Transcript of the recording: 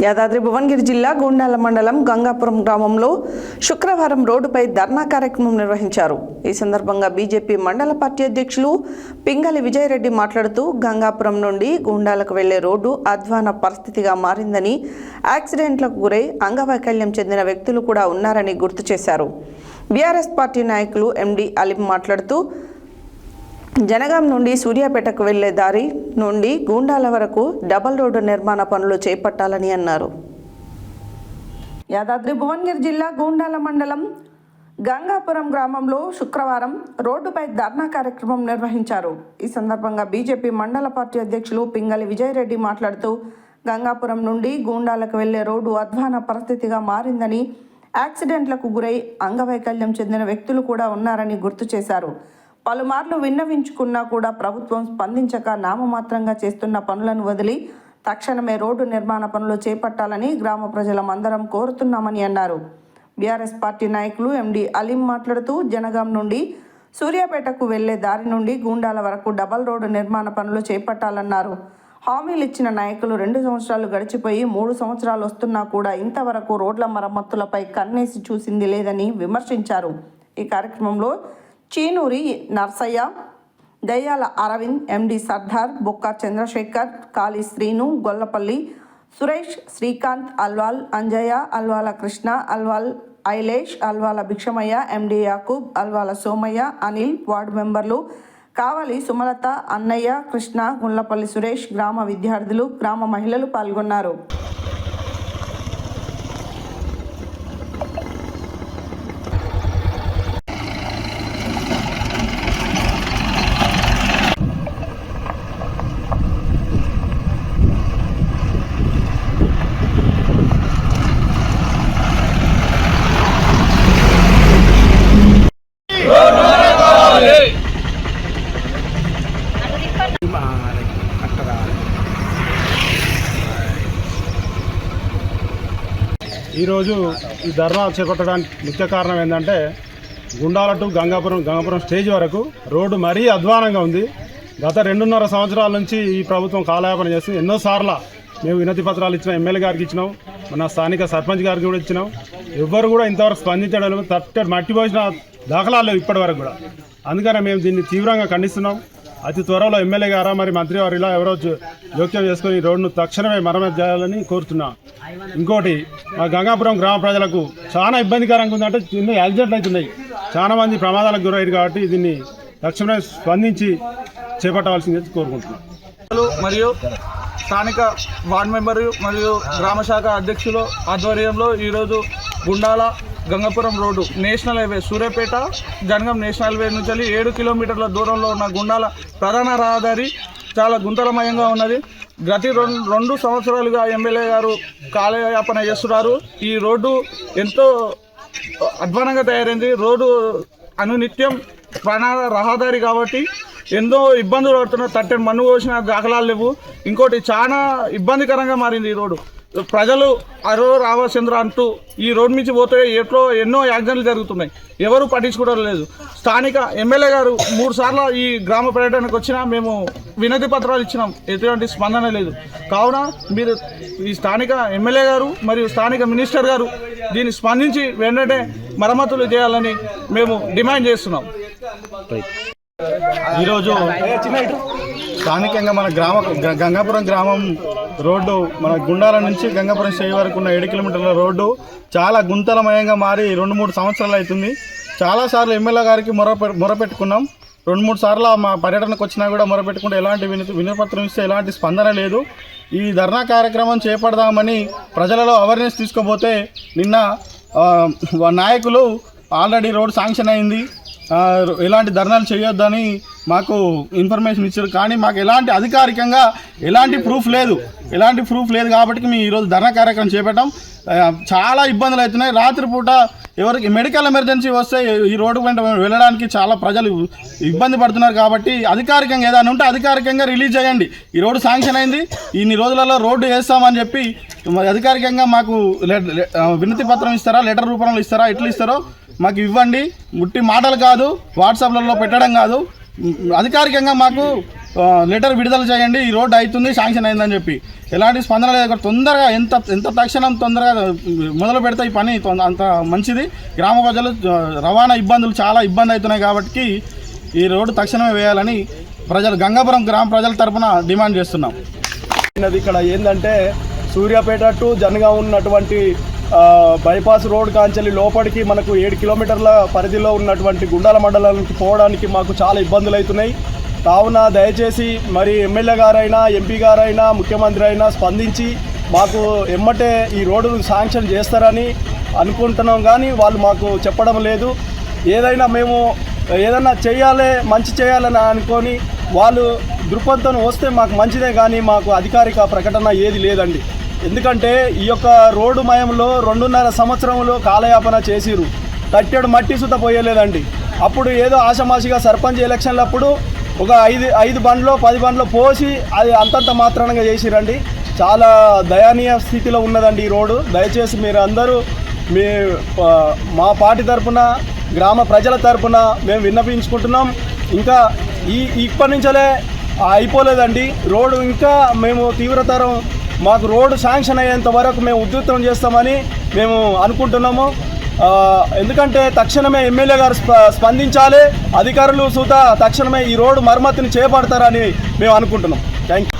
యాదాద్రి భువనగిరి జిల్లా గూండాల మండలం గంగాపురం గ్రామంలో శుక్రవారం రోడ్డుపై ధర్నా కార్యక్రమం నిర్వహించారు. ఈ సందర్భంగా బీజేపీ మండల పార్టీ అధ్యక్షులు పింగళి విజయరెడ్డి మాట్లాడుతూ గంగాపురం నుండి గూండాలకు వెళ్లే రోడ్డు అధ్వాన పరిస్థితిగా మారిందని, యాక్సిడెంట్లకు గురై అంగవైకల్యం చెందిన వ్యక్తులు కూడా ఉన్నారని గుర్తు చేశారు. బీఆర్ఎస్ పార్టీ నాయకులు ఎండి అలీం మాట్లాడుతూ జనగాం నుండి సూర్యాపేటకు వెళ్లే దారి నుండి గూండాల వరకు డబల్ రోడ్డు నిర్మాణ పనులు చేపట్టాలని అన్నారు. యాదాద్రి భువనగిరి జిల్లా గూండాల మండలం గంగాపురం గ్రామంలో శుక్రవారం రోడ్డుపై ధర్నా కార్యక్రమం నిర్వహించారు. ఈ సందర్భంగా బీజేపీ మండల పార్టీ అధ్యక్షులు పింగళి విజయరెడ్డి మాట్లాడుతూ గంగాపురం నుండి గూండాలకు వెళ్లే రోడ్డు అధ్వాన పరిస్థితిగా మారిందని, యాక్సిడెంట్లకు గురై అంగవైకల్యం చెందిన వ్యక్తులు కూడా ఉన్నారని గుర్తు చేశారు. పలుమార్లు విన్నవించుకున్నా కూడా ప్రభుత్వం స్పందించక నామమాత్రంగా చేస్తున్న పనులను వదిలి తక్షణమే రోడ్డు నిర్మాణ పనులు చేపట్టాలని గ్రామ ప్రజలమందరం కోరుతున్నామని అన్నారు. బీఆర్ఎస్ పార్టీ నాయకులు ఎండి అలీం మాట్లాడుతూ జనగాం నుండి సూర్యాపేటకు వెళ్లే దారి నుండి గూండాల వరకు డబల్ రోడ్డు నిర్మాణ పనులు చేపట్టాలన్నారు. హామీలు ఇచ్చిన నాయకులు 2 సంవత్సరాలు గడిచిపోయి 3 సంవత్సరాలు వస్తున్నా కూడా ఇంతవరకు రోడ్ల మరమ్మతులపై కన్నేసి చూసింది లేదని విమర్శించారు. ఈ కార్యక్రమంలో చీనూరి నర్సయ్య, దయ్యాల అరవింద్, ఎండి సర్దార్, బొక్క చంద్రశేఖర్, కాళీ శ్రీను, గొల్లపల్లి సురేష్, శ్రీకాంత్, అల్వాల్ అంజయ్య, అల్వాల కృష్ణ, అల్వాల్ ఐలేష్, అల్వాల భిక్షమయ్య, ఎండి యాకూబ్, అల్వాల సోమయ్య, అనిల్, వార్డు మెంబర్లు కావలి సుమలత, అన్నయ్య, కృష్ణ, గుండ్లపల్లి సురేష్, గ్రామ విద్యార్థులు, గ్రామ మహిళలు పాల్గొన్నారు. ఈరోజు ఈ ధర్నా చేపట్టడానికి ముఖ్య కారణం ఏంటంటే గుండాల టు గంగాపురం స్టేజ్ వరకు రోడ్డు మరీ అధ్వానంగా ఉంది. గత 2.5 సంవత్సరాల నుంచి ఈ ప్రభుత్వం కాలయాపన చేస్తుంది. ఎన్నోసార్లు మేము వినతి పత్రాలు ఇచ్చినాం, ఎమ్మెల్యే గారికి ఇచ్చినాం, మన స్థానిక సర్పంచ్ గారికి కూడా ఇచ్చినాం. ఎవ్వరు కూడా ఇంతవరకు స్పందించడం, మట్టి పోసిన దాఖలాలు లేవు ఇప్పటి వరకు కూడా. అందుకనే మేము దీన్ని తీవ్రంగా ఖండిస్తున్నాం. అతి త్వరలో ఎమ్మెల్యే గారా మరి మంత్రి వారు ఇలా ఎవరో జోక్యం చేసుకుని రోడ్డును తక్షణమే మరమ్మతు చేయాలని కోరుతున్నాం. ఇంకోటి మా గంగాపురం గ్రామ ప్రజలకు చాలా ఇబ్బందికరంగా ఉందంటే ఎన్నో యాక్సిడెంట్లు అవుతున్నాయి, చాలా మంది ప్రమాదాలకు గురయ్యారు. కాబట్టి దీన్ని తక్షణమే స్పందించి చేపట్టవలసింది కోరుకుంటున్నాం. మరియు స్థానిక వార్డు మెంబరు మరియు గ్రామ శాఖ అధ్యక్షుల ఆధ్వర్యంలో ఈరోజు Gundala Gangapuram road national highway Suryapet Jangaon national highway నుంచి 7 కిలోమీటర్ల దూరంలో ఉన్న గుండాల ప్రధాన రహదారి చాలా గుంతలమయంగా ఉన్నది. గత 2 సంవత్సరాలుగా ఎమ్మెల్యే గారు కాలయాపన చేస్తున్నారు. ఈ రోడ్డు ఎంతో అధ్వానంగా తయారైంది. రోడ్డు అనునిత్యం ప్రధాన రహదారి కాబట్టి ఎన్నో ఇబ్బందులు పడుతున్నారు. తట్టని మన్ను పోసిన దాఖలాలు లేవు. ఇంకోటి చాలా ఇబ్బందికరంగా మారింది ఈ రోడ్డు. ప్రజలు అరో రామచంద్ర అంటూ ఈ రోడ్డు నుంచి పోతే ఎన్నో యాక్సిడెంట్లు జరుగుతున్నాయి, ఎవరు పట్టించుకోవడం లేదు. స్థానిక ఎమ్మెల్యే గారు 3 సార్లు ఈ గ్రామ పర్యటనకు వచ్చినా మేము వినతి పత్రాలు ఇచ్చినాం, ఎటువంటి స్పందన లేదు. కావున మీరు ఈ స్థానిక ఎమ్మెల్యే గారు మరియు స్థానిక మినిస్టర్ గారు దీన్ని స్పందించి వెంటనే మరమ్మతులు చేయాలని మేము డిమాండ్ చేస్తున్నాం. ఈరోజు స్థానికంగా మన గంగాపురం గ్రామం రోడ్డు మన గుండాల నుంచి గంగాపురం స్టేజ్ వరకు ఉన్న 7 కిలోమీటర్ల రోడ్డు చాలా గుంతలమయంగా మారి 2-3 సంవత్సరాలు అవుతుంది. చాలాసార్లు ఎమ్మెల్యే గారికి మొరపెట్టుకున్నాం. 2-3 సార్లు మా పర్యటనకు వచ్చినా కూడా మొరపెట్టుకుంటే ఎలాంటి వినతిపత్రం ఇస్తే ఎలాంటి స్పందన లేదు. ఈ ధర్నా కార్యక్రమం చేపడదామని ప్రజలలో అవేర్నెస్ తీసుకోబోతే నిన్న నాయకులు ఆల్రెడీ రోడ్ శాంక్షన్ అయింది, ఎలాంటి ధర్నాలు చేయొద్దని మాకు ఇన్ఫర్మేషన్ ఇచ్చారు. కానీ మాకు ఎలాంటి అధికారికంగా ఎలాంటి ప్రూఫ్ లేదు కాబట్టి మేము ఈరోజు ధర్నా కార్యక్రమం చేపట్టాం. చాలా ఇబ్బందులు అవుతున్నాయి. రాత్రిపూట ఎవరికి మెడికల్ ఎమర్జెన్సీ వస్తే ఈ రోడ్డు వెంట వెళ్ళడానికి చాలా ప్రజలు ఇబ్బంది పడుతున్నారు. కాబట్టి అధికారికంగా ఏదైనా ఉంటే అధికారికంగా రిలీజ్ చేయండి. ఈ రోడ్డు శాంక్షన్ అయింది, ఇన్ని రోజులలో రోడ్డు వేస్తామని చెప్పి అధికారికంగా మాకు వినతి పత్రం ఇస్తారా, లెటర్ రూపంలో ఇస్తారా, ఎట్లా ఇస్తారో మాకు ఇవ్వండి. ముట్టి మాటలు కాదు, వాట్సాప్లలో పెట్టడం కాదు, అధికారికంగా మాకు లెటర్ విడుదల చేయండి, ఈ రోడ్డు అవుతుంది, శాంక్షన్ అయిందని చెప్పి ఎలాంటి స్పందన లేదు. తొందరగా ఎంత తక్షణం తొందరగా మొదలు పెడితే ఈ పని అంత మంచిది. గ్రామ ప్రజలు రవాణా ఇబ్బందులు చాలా ఇబ్బంది అవుతున్నాయి కాబట్టి ఈ రోడ్డు తక్షణమే వేయాలని గంగాపురం గ్రామ ప్రజల తరఫున డిమాండ్ చేస్తున్నాం. ఇక్కడ ఏంటంటే సూర్యాపేట టు జనగాం ఉన్నటువంటి బైపాస్ రోడ్ కాంచెల్లి లోపలికి మనకు 7 కిలోమీటర్ల పరిధిలో ఉన్నటువంటి గుండాల మండలానికి పోవడానికి మాకు చాలా ఇబ్బందులు అవుతున్నాయి. కావున దయచేసి మరి ఎమ్మెల్యే గారైనా, ఎంపీ గారైనా, ముఖ్యమంత్రి అయినా స్పందించి మాకు ఎమ్మటే ఈ రోడ్డును శాంక్షన్ చేస్తారని అనుకుంటున్నాం. కానీ వాళ్ళు మాకు చెప్పడం లేదు. ఏదైనా చేయాలి, మంచి చేయాలని అనుకొని వాళ్ళు దృక్పథంతో వస్తే మాకు మంచిదే, కానీ మాకు అధికారిక ప్రకటన ఏది లేదండి. ఎందుకంటే ఈ యొక్క రోడ్డు మయంలో 2.5 సంవత్సరంలో కాలయాపన చేసిరు, తట్టెడు మట్టి సుత పోయలేదండి. అప్పుడు ఏదో ఆషమాషిగా సర్పంచ్ ఎలక్షన్లప్పుడు ఒక 5 బండ్లో 10 బండ్లో పోసి అది అంతంత మాత్రంగా చేసిరండి. చాలా దయనీయ స్థితిలో ఉన్నదండి ఈ రోడ్డు. దయచేసి మీరు అందరూ మా పార్టీ తరఫున, గ్రామ ప్రజల తరఫున మేము విన్నపించుకుంటున్నాం. ఇంకా ఇప్పటి నుంచే అయిపోలేదండి రోడ్డు, ఇంకా మేము తీవ్రతరం మాకు రోడ్డు శాంక్షన్ అయ్యేంత వరకు మేము ఉధృతం చేస్తామని మేము అనుకుంటున్నాము. ఎందుకంటే తక్షణమే ఎమ్మెల్యే గారు స్పందించాలి, అధికారులు సుతా తక్షణమే ఈ రోడ్డు మరమ్మతుని చేపడతారని మేము అనుకుంటున్నాం. Thank you.